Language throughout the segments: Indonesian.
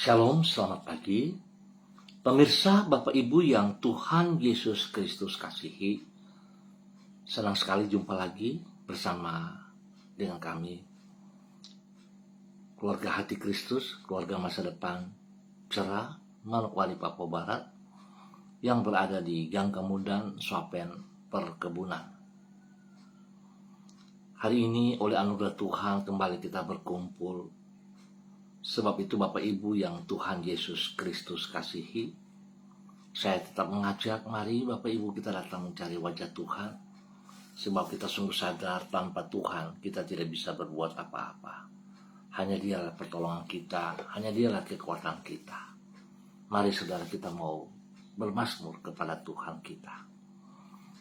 Shalom, selamat pagi. Pemirsa, Bapak Ibu yang Tuhan Yesus Kristus kasihi, senang sekali jumpa lagi bersama dengan kami, keluarga hati Kristus, keluarga masa depan cerah, Manokwari, Papua Barat, yang berada di Gang Kemudan, Swapen, Perkebunan. Hari ini oleh anugerah Tuhan kembali kita berkumpul. Sebab itu Bapak Ibu yang Tuhan Yesus Kristus kasihi, saya tetap mengajak, mari Bapak Ibu kita datang mencari wajah Tuhan. Sebab kita sungguh sadar tanpa Tuhan kita tidak bisa berbuat apa-apa. Hanya Dialah pertolongan kita, hanya Dialah kekuatan kita. Mari saudara kita mau bermazmur kepada Tuhan kita.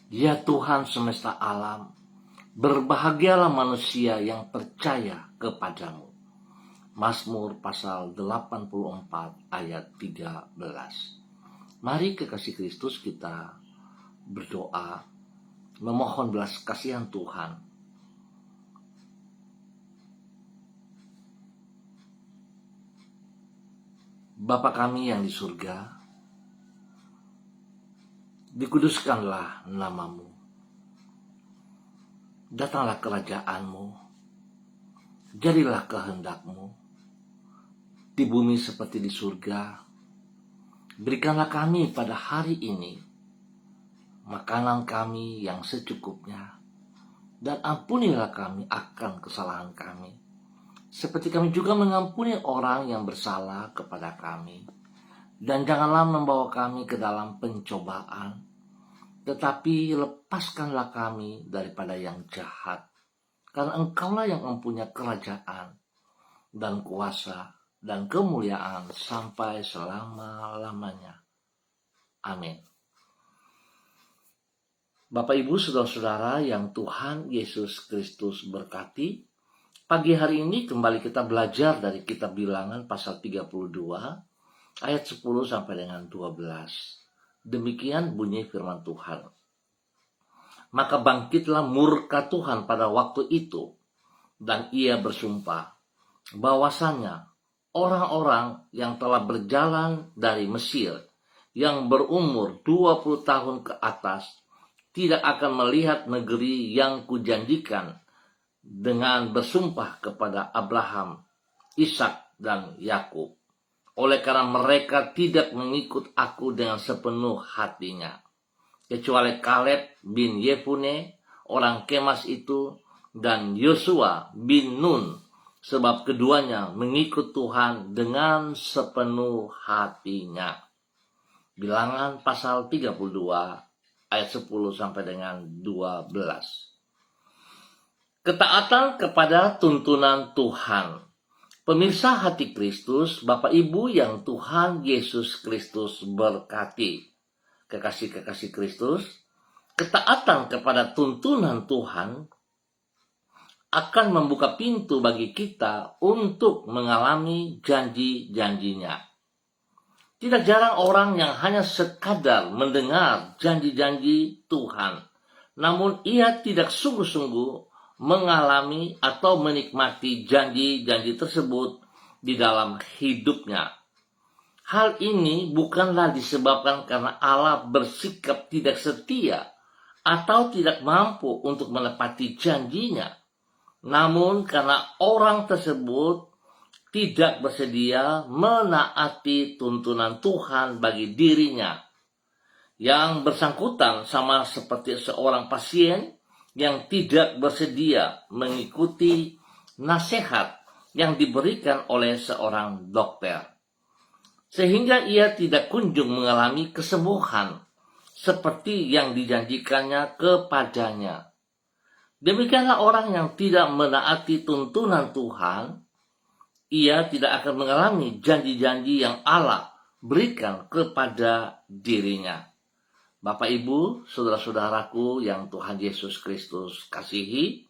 Dia Tuhan semesta alam, berbahagialah manusia yang percaya kepadamu. Mazmur pasal 84 ayat 13. Mari kekasih Kristus kita berdoa, memohon belas kasihan Tuhan. Bapa kami yang di surga, dikuduskanlah namamu. Datanglah kerajaanmu, jadilah kehendakmu di bumi seperti di surga. Berikanlah kami pada hari ini makanan kami yang secukupnya, dan ampunilah kami akan kesalahan kami, seperti kami juga mengampuni orang yang bersalah kepada kami. Dan janganlah membawa kami ke dalam pencobaan, tetapi lepaskanlah kami daripada yang jahat, karena Engkaulah yang mempunyai kerajaan dan kuasa dan kemuliaan sampai selama-lamanya. Amin. Bapak Ibu saudara-saudara yang Tuhan Yesus Kristus berkati, pagi hari ini kembali kita belajar dari kitab Bilangan pasal 32 ayat 10 sampai dengan 12. Demikian bunyi firman Tuhan. Maka bangkitlah murka Tuhan pada waktu itu, dan ia bersumpah bahwasanya orang-orang yang telah berjalan dari Mesir, yang berumur 20 tahun ke atas, tidak akan melihat negeri yang kujanjikan dengan bersumpah kepada Abraham, Ishak, dan Yakub. Oleh karena mereka tidak mengikut aku dengan sepenuh hatinya, kecuali Kaleb bin Yefune, orang Kemas itu, dan Yosua bin Nun, sebab keduanya mengikut Tuhan dengan sepenuh hatinya. Bilangan pasal 32 ayat 10 sampai dengan 12. Ketaatan kepada tuntunan Tuhan. Pemirsa hati Kristus, Bapak Ibu yang Tuhan Yesus Kristus berkati. Kekasih-kekasih Kristus, ketaatan kepada tuntunan Tuhan akan membuka pintu bagi kita untuk mengalami janji-janjinya. Tidak jarang orang yang hanya sekadar mendengar janji-janji Tuhan, namun ia tidak sungguh-sungguh mengalami atau menikmati janji-janji tersebut di dalam hidupnya. Hal ini bukanlah disebabkan karena Allah bersikap tidak setia atau tidak mampu untuk menepati janjinya, namun karena orang tersebut tidak bersedia menaati tuntunan Tuhan bagi dirinya. Yang bersangkutan sama seperti seorang pasien yang tidak bersedia mengikuti nasihat yang diberikan oleh seorang dokter, sehingga ia tidak kunjung mengalami kesembuhan seperti yang dijanjikannya kepadanya. Demikianlah orang yang tidak menaati tuntunan Tuhan, ia tidak akan mengalami janji-janji yang Allah berikan kepada dirinya. Bapak Ibu, saudara-saudaraku yang Tuhan Yesus Kristus kasihi,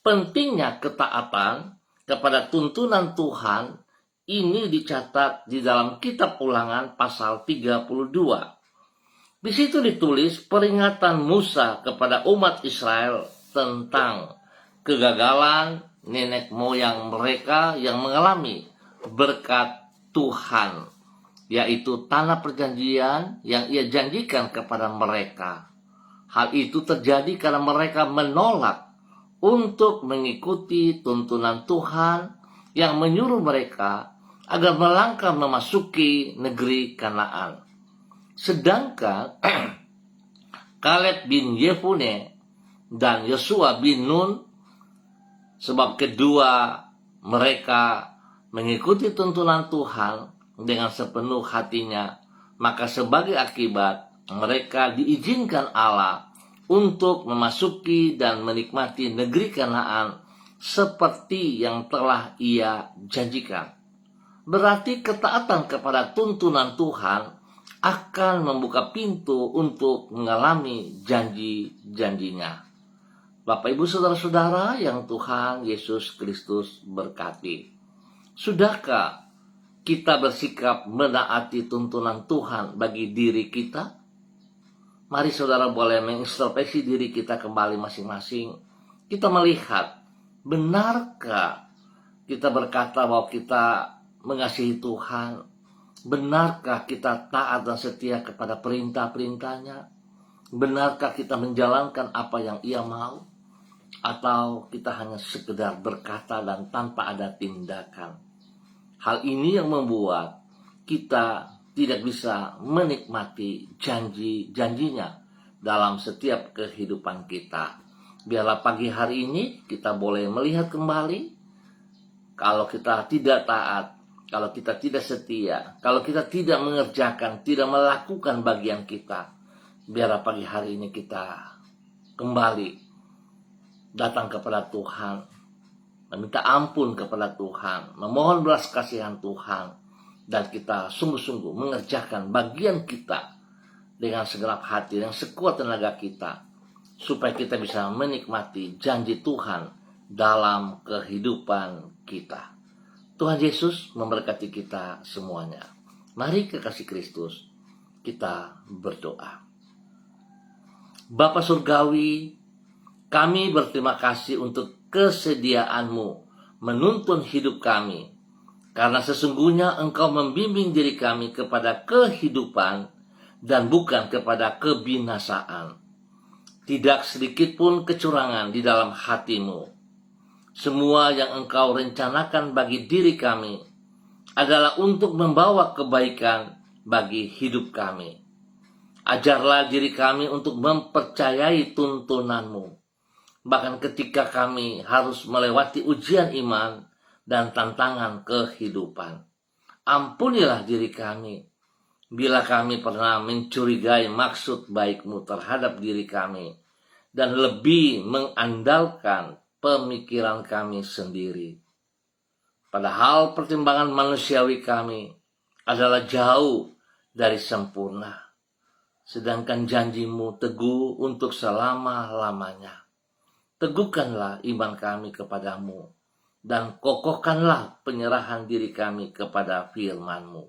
pentingnya ketaatan kepada tuntunan Tuhan ini dicatat di dalam kitab Ulangan pasal 32. Di situ ditulis peringatan Musa kepada umat Israel tentang kegagalan nenek moyang mereka yang mengalami berkat Tuhan, yaitu tanah perjanjian yang ia janjikan kepada mereka. Hal itu terjadi karena mereka menolak untuk mengikuti tuntunan Tuhan yang menyuruh mereka agar melangkah memasuki negeri Kanaan. Sedangkan Kaleb bin Yefune dan Yosua bin Nun, sebab kedua mereka mengikuti tuntunan Tuhan dengan sepenuh hatinya, maka sebagai akibat mereka diizinkan Allah untuk memasuki dan menikmati negeri Kanaan seperti yang telah ia janjikan. Berarti ketaatan kepada tuntunan Tuhan akan membuka pintu untuk mengalami janji-janjinya. Bapak, Ibu, Saudara-saudara yang Tuhan Yesus Kristus berkati, sudahkah kita bersikap menaati tuntunan Tuhan bagi diri kita? Mari saudara boleh mengintrospeksi diri kita kembali masing-masing. Kita melihat, benarkah kita berkata bahwa kita mengasihi Tuhan? Benarkah kita taat dan setia kepada perintah-perintahnya? Benarkah kita menjalankan apa yang Ia mau? Atau kita hanya sekedar berkata dan tanpa ada tindakan? Hal ini yang membuat kita tidak bisa menikmati janji-janjinya dalam setiap kehidupan kita. Biarlah pagi hari ini kita boleh melihat kembali, kalau kita tidak taat, kalau kita tidak setia, kalau kita tidak mengerjakan, tidak melakukan bagian kita, biarlah pagi hari ini kita kembali datang kepada Tuhan, meminta ampun kepada Tuhan, memohon belas kasihan Tuhan, dan kita sungguh-sungguh mengerjakan bagian kita dengan segenap hati, dengan sekuat tenaga kita, supaya kita bisa menikmati janji Tuhan dalam kehidupan kita. Tuhan Yesus memberkati kita semuanya. Mari kekasih Kristus, kita berdoa. Bapa Surgawi, kami berterima kasih untuk kesediaan-Mu menuntun hidup kami, karena sesungguhnya Engkau membimbing diri kami kepada kehidupan dan bukan kepada kebinasaan. Tidak sedikit pun kecurangan di dalam hati-Mu. Semua yang Engkau rencanakan bagi diri kami adalah untuk membawa kebaikan bagi hidup kami. Ajarlah diri kami untuk mempercayai tuntunan-Mu, bahkan ketika kami harus melewati ujian iman dan tantangan kehidupan. Ampunilah diri kami bila kami pernah mencurigai maksud baik-Mu terhadap diri kami dan lebih mengandalkan pemikiran kami sendiri. Padahal pertimbangan manusiawi kami adalah jauh dari sempurna, sedangkan janji-Mu teguh untuk selama-lamanya. Teguhkanlah iman kami kepadamu, dan kokohkanlah penyerahan diri kami kepada firman-Mu.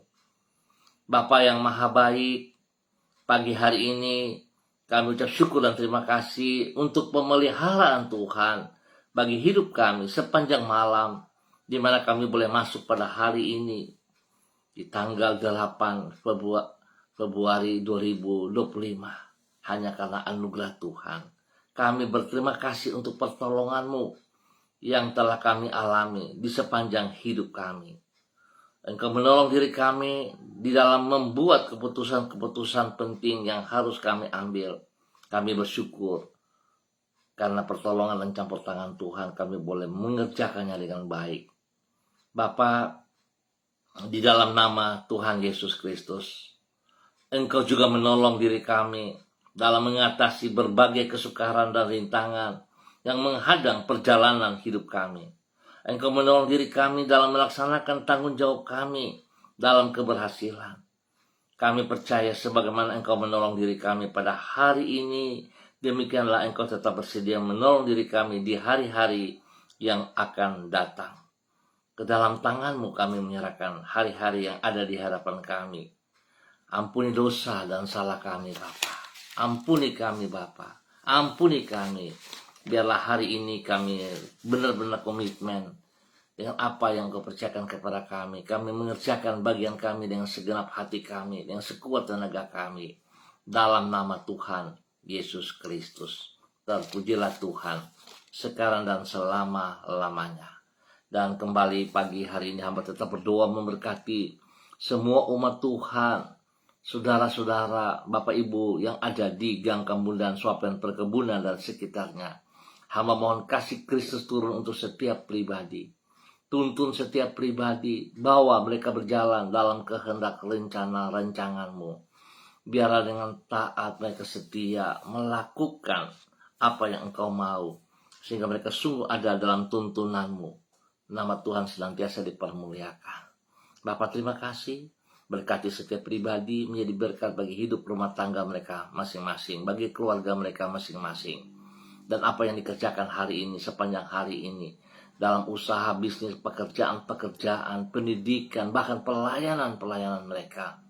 Bapa yang maha baik, pagi hari ini kami ucap syukur dan terima kasih untuk pemeliharaan Tuhan bagi hidup kami sepanjang malam, di mana kami boleh masuk pada hari ini, di tanggal 8 Februari 2025, hanya karena anugerah Tuhan. Kami berterima kasih untuk pertolongan-Mu yang telah kami alami di sepanjang hidup kami. Engkau menolong diri kami di dalam membuat keputusan-keputusan penting yang harus kami ambil. Kami bersyukur karena pertolongan dan campur tangan Tuhan kami boleh mengerjakannya dengan baik. Bapa, di dalam nama Tuhan Yesus Kristus, Engkau juga menolong diri kami dalam mengatasi berbagai kesukaran dan rintangan yang menghadang perjalanan hidup kami. Engkau menolong diri kami dalam melaksanakan tanggung jawab kami dalam keberhasilan. Kami percaya sebagaimana Engkau menolong diri kami pada hari ini, demikianlah Engkau tetap bersedia menolong diri kami di hari-hari yang akan datang. Ke dalam tangan-Mu kami menyerahkan hari-hari yang ada di hadapan kami. Ampuni dosa dan salah kami, Bapa. Ampuni kami, Bapa. Ampuni kami. Biarlah hari ini kami benar-benar komitmen dengan apa yang Engkau percayakan kepada kami. Kami mengerjakan bagian kami dengan segenap hati kami, dengan sekuat tenaga kami. Dalam nama Tuhan Yesus Kristus. Terpujilah Tuhan, sekarang dan selama-lamanya. Dan kembali pagi hari ini hamba tetap berdoa memberkati semua umat Tuhan, saudara-saudara, Bapak Ibu yang ada di Gang Kambudan, Swapen Perkebunan dan sekitarnya. Hamba mohon kasih Kristus turun untuk setiap pribadi. Tuntun setiap pribadi, bawa mereka berjalan dalam kehendak rencana rancangan-Mu. Biarlah dengan taat mereka setia melakukan apa yang Engkau mau, sehingga mereka sungguh ada dalam tuntunan-Mu. Nama Tuhan senantiasa dipermuliakan. Bapak terima kasih, berkati setiap pribadi menjadi berkat bagi hidup rumah tangga mereka masing-masing, bagi keluarga mereka masing-masing. Dan apa yang dikerjakan hari ini, sepanjang hari ini, dalam usaha, bisnis, pekerjaan, pendidikan, bahkan pelayanan mereka.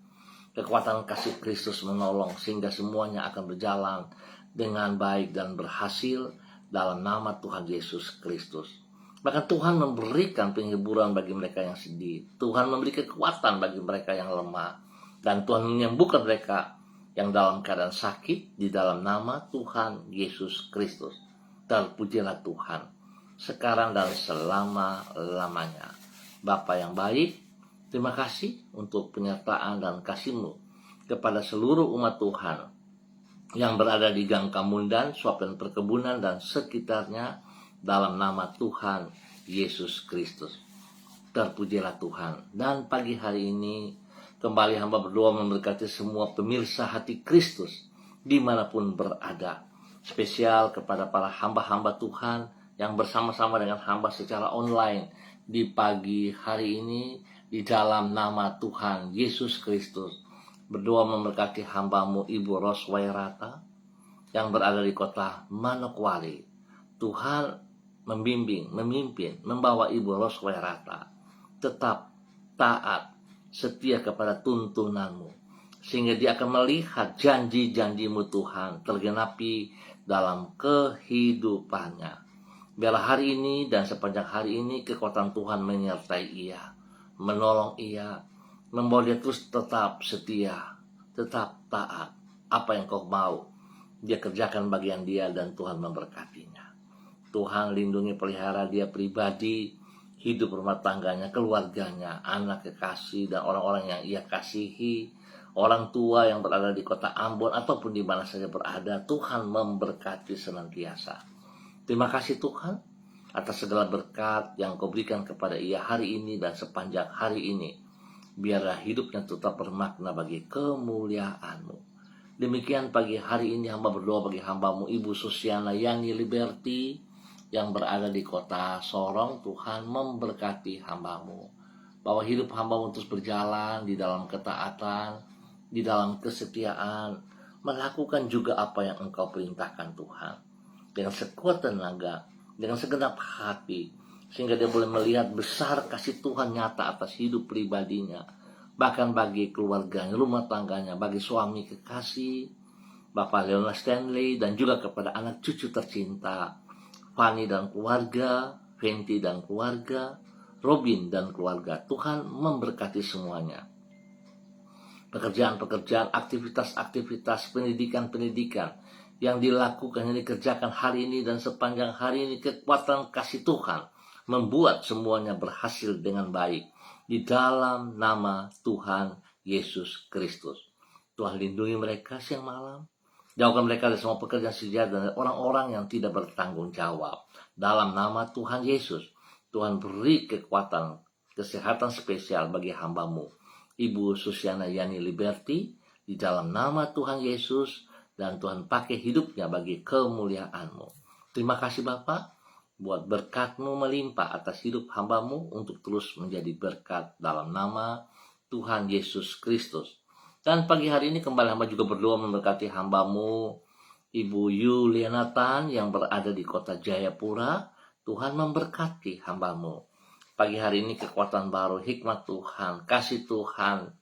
Kekuatan kasih Kristus menolong sehingga semuanya akan berjalan dengan baik dan berhasil dalam nama Tuhan Yesus Kristus. Bahkan Tuhan memberikan penghiburan bagi mereka yang sedih. Tuhan memberi kekuatan bagi mereka yang lemah. Dan Tuhan menyembuhkan mereka yang dalam keadaan sakit di dalam nama Tuhan Yesus Kristus. Terpujilah Tuhan, sekarang dan selama-lamanya. Bapa yang baik, terima kasih untuk penyertaan dan kasih-Mu kepada seluruh umat Tuhan yang berada di Gang Kambudan, Swapen Perkebunan dan sekitarnya dalam nama Tuhan Yesus Kristus. Terpujilah Tuhan. Dan pagi hari ini kembali hamba berdoa memberkati semua pemirsa hati Kristus dimanapun berada. Spesial kepada para hamba-hamba Tuhan yang bersama-sama dengan hamba secara online di pagi hari ini di dalam nama Tuhan Yesus Kristus. Berdoa memberkati hamba-Mu Ibu Ros Wairata yang berada di kota Manokwari. Tuhan membimbing, memimpin, membawa Ibu Ros Wairata tetap taat, setia kepada tuntunan-Mu, sehingga dia akan melihat janji-janji-Mu Tuhan tergenapi dalam kehidupannya. Biarlah hari ini dan sepanjang hari ini kekuatan Tuhan menyertai ia, menolong ia, membawa dia terus tetap setia, tetap taat. Apa yang Kau mau, dia kerjakan bagian dia dan Tuhan memberkatinya. Tuhan lindungi pelihara dia pribadi, hidup rumah tangganya, keluarganya, anak kekasih dan orang-orang yang ia kasihi, orang tua yang berada di kota Ambon ataupun di mana saja berada. Tuhan memberkati senantiasa. Terima kasih Tuhan atas segala berkat yang Kau berikan kepada ia hari ini dan sepanjang hari ini. Biarlah hidupnya tetap bermakna bagi kemuliaan-Mu. Demikian pagi hari ini hamba berdoa bagi hamba-Mu Ibu Susiana Yani Liberty yang berada di kota Sorong. Tuhan memberkati hamba-Mu, bahwa hidup hamba-Mu terus berjalan di dalam ketaatan, di dalam kesetiaan, melakukan juga apa yang Engkau perintahkan Tuhan, dengan sekuat tenaga, dengan segenap hati, sehingga dia boleh melihat besar kasih Tuhan nyata atas hidup pribadinya, bahkan bagi keluarganya, rumah tangganya, bagi suami kekasih, Bapak Leonard Stanley, dan juga kepada anak cucu tercinta, Fanny dan keluarga, Fenty dan keluarga, Robin dan keluarga. Tuhan memberkati semuanya. Pekerjaan-pekerjaan, aktivitas-aktivitas, pendidikan-pendidikan yang dilakukan, yang dikerjakan hari ini dan sepanjang hari ini, kekuatan kasih Tuhan membuat semuanya berhasil dengan baik di dalam nama Tuhan Yesus Kristus. Tuhan lindungi mereka siang malam, jauhkan mereka dari semua pekerjaan sejahat dan orang-orang yang tidak bertanggung jawab. Dalam nama Tuhan Yesus, Tuhan beri kekuatan, kesehatan spesial bagi hamba-Mu Ibu Susiana Yani Liberty di dalam nama Tuhan Yesus, dan Tuhan pakai hidupnya bagi kemuliaan-Mu. Terima kasih Bapa, buat berkat-Mu melimpah atas hidup hamba-Mu untuk terus menjadi berkat dalam nama Tuhan Yesus Kristus. Dan pagi hari ini kembali hamba juga berdoa memberkati hamba-Mu Ibu Yulianatan yang berada di kota Jayapura. Tuhan memberkati hamba-Mu. Pagi hari ini kekuatan baru, hikmat Tuhan, kasih Tuhan,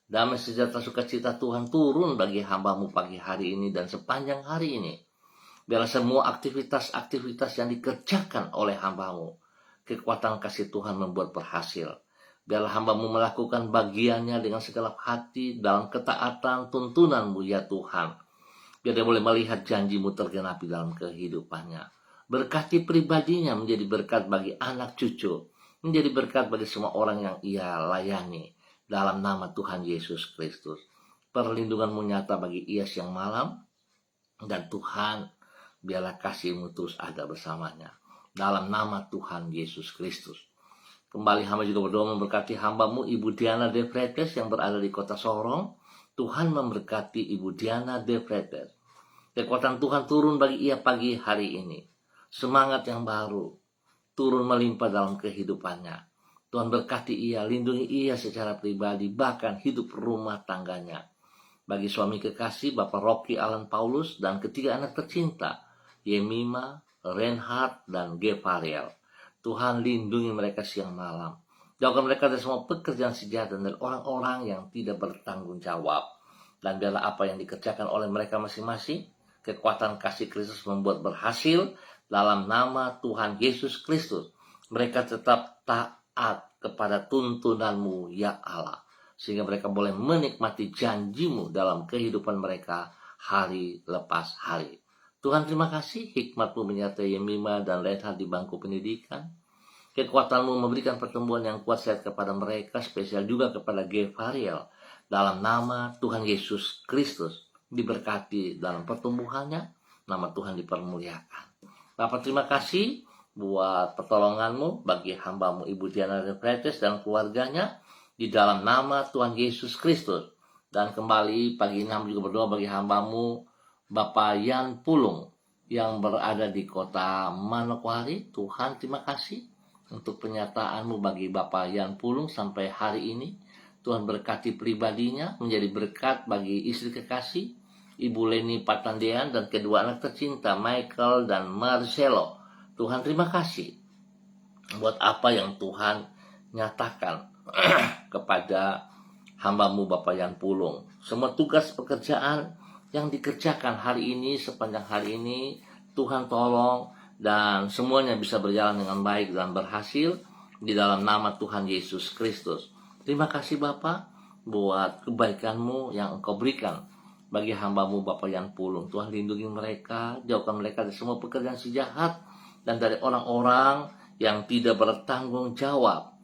damai sejahtera sukacita Tuhan turun bagi hamba-Mu pagi hari ini dan sepanjang hari ini. Biarlah semua aktivitas-aktivitas yang dikerjakan oleh hamba-Mu, kekuatan kasih Tuhan membuat berhasil. Biarlah hamba-Mu melakukan bagiannya dengan segenap hati dalam ketaatan tuntunan-Mu ya Tuhan. Biar dia boleh melihat janji-Mu tergenapi dalam kehidupannya. Berkati pribadinya menjadi berkat bagi anak cucu, menjadi berkat bagi semua orang yang ia layani. Dalam nama Tuhan Yesus Kristus. Perlindungan-Mu nyata bagi ia siang malam. Dan Tuhan, biarlah kasih-Mu terus ada bersamanya. Dalam nama Tuhan Yesus Kristus. Kembali hamba juga berdoa memberkati hamba-Mu Ibu Diana De Vretes yang berada di kota Sorong. Tuhan memberkati Ibu Diana De Vretes. Kekuatan Tuhan turun bagi ia pagi hari ini. Semangat yang baru turun melimpah dalam kehidupannya. Tuhan berkati ia, lindungi ia secara pribadi, bahkan hidup rumah tangganya. Bagi suami kekasih Bapak Rocky Alan Paulus dan ketiga anak tercinta, Yemima, Reinhard, dan Gevariel. Tuhan lindungi mereka siang malam. Jauhkan mereka dari semua pekerjaan sejahat dan orang-orang yang tidak bertanggung jawab. Dan biarlah apa yang dikerjakan oleh mereka masing-masing, kekuatan kasih Kristus membuat berhasil dalam nama Tuhan Yesus Kristus. Mereka tetap taat kepada tuntunan-Mu ya Allah. Sehingga mereka boleh menikmati janji-Mu dalam kehidupan mereka hari lepas hari. Tuhan terima kasih hikmat-Mu menyertai Yemima dan Reinhard di bangku pendidikan. Kekuatan-Mu memberikan pertumbuhan yang kuat sehat kepada mereka, spesial juga kepada Gevariel. Dalam nama Tuhan Yesus Kristus, diberkati dalam pertumbuhannya, nama Tuhan dipermuliakan. Bapak terima kasih buat pertolongan-Mu bagi hamba-Mu Ibu Diana De Vretes dan keluarganya, di dalam nama Tuhan Yesus Kristus. Dan kembali pagi ini hamba juga berdoa bagi hamba-Mu Bapak Yan Pulung yang berada di kota Manokwari. Tuhan terima kasih untuk penyertaan-Mu bagi Bapak Yan Pulung sampai hari ini. Tuhan berkati pribadinya, menjadi berkat bagi istri kekasih Ibu Leni Patandean dan kedua anak tercinta Michael dan Marcelo. Tuhan terima kasih buat apa yang Tuhan nyatakan kepada hamba-Mu Bapak Yan Pulung. Semua tugas pekerjaan yang dikerjakan hari ini, sepanjang hari ini, Tuhan tolong dan semuanya bisa berjalan dengan baik dan berhasil di dalam nama Tuhan Yesus Kristus. Terima kasih Bapak buat kebaikan-Mu yang Engkau berikan bagi hamba-Mu Bapak Yan Pulung. Tuhan lindungi mereka, jauhkan mereka dari semua pekerjaan si jahat dan dari orang-orang yang tidak bertanggung jawab.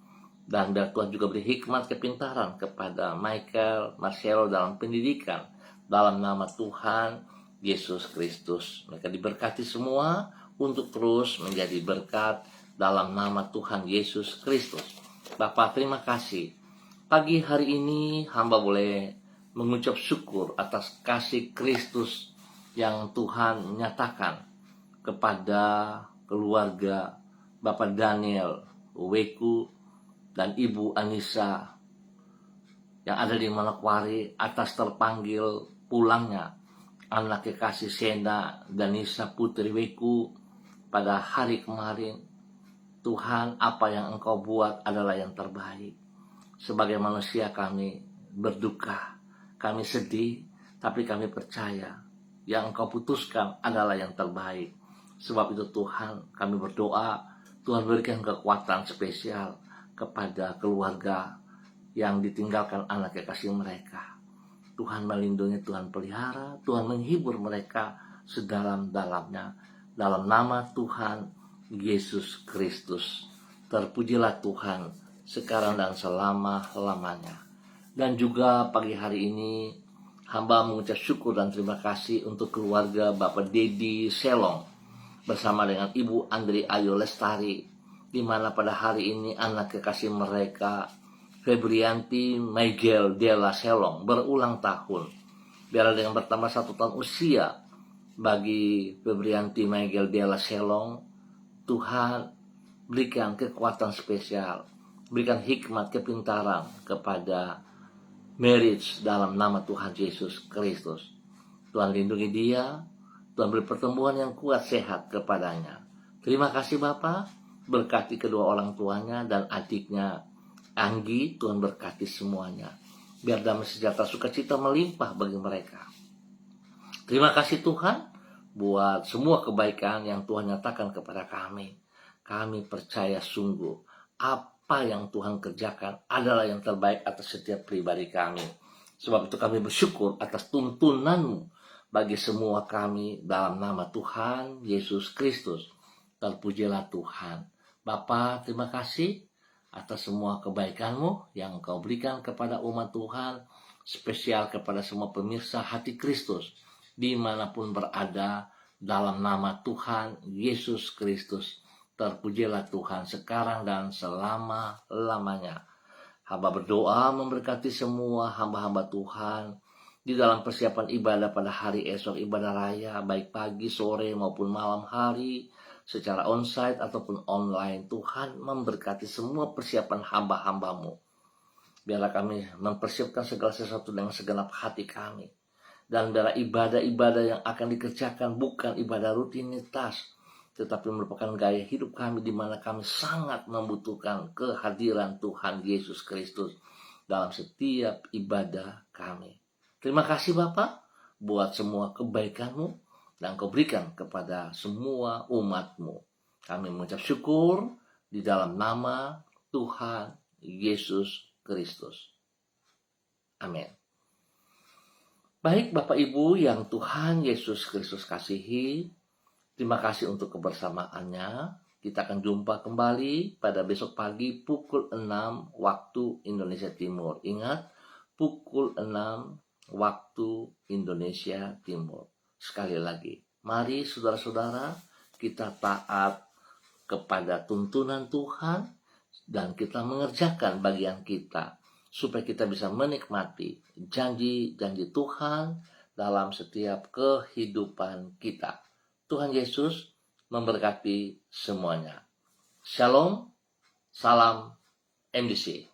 Dan biar Tuhan juga beri hikmat kepintaran kepada Michael, Marcelo dalam pendidikan. Dalam nama Tuhan Yesus Kristus. Mereka diberkati semua untuk terus menjadi berkat dalam nama Tuhan Yesus Kristus. Bapak terima kasih. Pagi hari ini hamba boleh mengucap syukur atas kasih Kristus yang Tuhan nyatakan kepada keluarga Bapak Daniel Weku dan Ibu Anissa yang ada di Manokwari atas terpanggil pulangnya anak kekasih Sena dan Nisa Putri Weku pada hari kemarin. Tuhan, apa yang Engkau buat adalah yang terbaik. Sebagai manusia kami berduka, kami sedih, tapi kami percaya yang Engkau putuskan adalah yang terbaik. Sebab itu Tuhan, kami berdoa, Tuhan berikan kekuatan spesial kepada keluarga yang ditinggalkan anak kekasih mereka. Tuhan melindungi, Tuhan pelihara, Tuhan menghibur mereka sedalam-dalamnya. Dalam nama Tuhan Yesus Kristus. Terpujilah Tuhan sekarang dan selama-lamanya. Dan juga pagi hari ini hamba mengucap syukur dan terima kasih untuk keluarga Bapak Dedi Selong bersama dengan Ibu Andri Ayu Lestari, di mana pada hari ini anak kekasih mereka Febrianti Miguel Della Selong berulang tahun. Biarlah dengan bertambah 1 tahun usia bagi Febrianti Miguel Della Selong, Tuhan berikan kekuatan spesial, berikan hikmat kepintaran kepada marriage dalam nama Tuhan Yesus Kristus. Tuhan lindungi dia, Tuhan beri pertumbuhan yang kuat sehat kepadanya. Terima kasih Bapak, berkati kedua orang tuanya dan adiknya Anggi, Tuhan berkati semuanya. Biar damai sejahtera sukacita melimpah bagi mereka. Terima kasih Tuhan buat semua kebaikan yang Tuhan nyatakan kepada kami. kami percaya sungguh apa yang Tuhan kerjakan adalah yang terbaik atas setiap pribadi kami. Sebab itu kami bersyukur atas tuntunan-Mu bagi semua kami dalam nama Tuhan Yesus Kristus. Terpujilah Tuhan. Bapa, terima kasih atas semua kebaikan-Mu yang Engkau berikan kepada umat Tuhan, spesial kepada semua pemirsa hati Kristus, dimanapun berada, dalam nama Tuhan Yesus Kristus. Terpujilah Tuhan sekarang dan selama-lamanya. Hamba berdoa memberkati semua hamba-hamba Tuhan di dalam persiapan ibadah pada hari esok ibadah raya, baik pagi, sore maupun malam hari, secara onsite ataupun online. Tuhan memberkati semua persiapan hamba-hamba-Mu. Biarlah kami mempersiapkan segala sesuatu dengan segenap hati kami. Dan biarlah ibadah-ibadah yang akan dikerjakan bukan ibadah rutinitas, tetapi merupakan gaya hidup kami di mana kami sangat membutuhkan kehadiran Tuhan Yesus Kristus dalam setiap ibadah kami. Terima kasih Bapa buat semua kebaikan-Mu yang Kau berikan kepada semua umat-Mu. Kami mengucap syukur di dalam nama Tuhan Yesus Kristus. Amin. Baik Bapak Ibu yang Tuhan Yesus Kristus kasihi, terima kasih untuk kebersamaannya. Kita akan jumpa kembali pada besok pagi pukul 6 waktu Indonesia Timur. Ingat, pukul 6 waktu Indonesia Timur. Sekali lagi, mari saudara-saudara kita taat kepada tuntunan Tuhan dan kita mengerjakan bagian kita supaya kita bisa menikmati janji-janji Tuhan dalam setiap kehidupan kita. Tuhan Yesus memberkati semuanya. Shalom, salam MDC.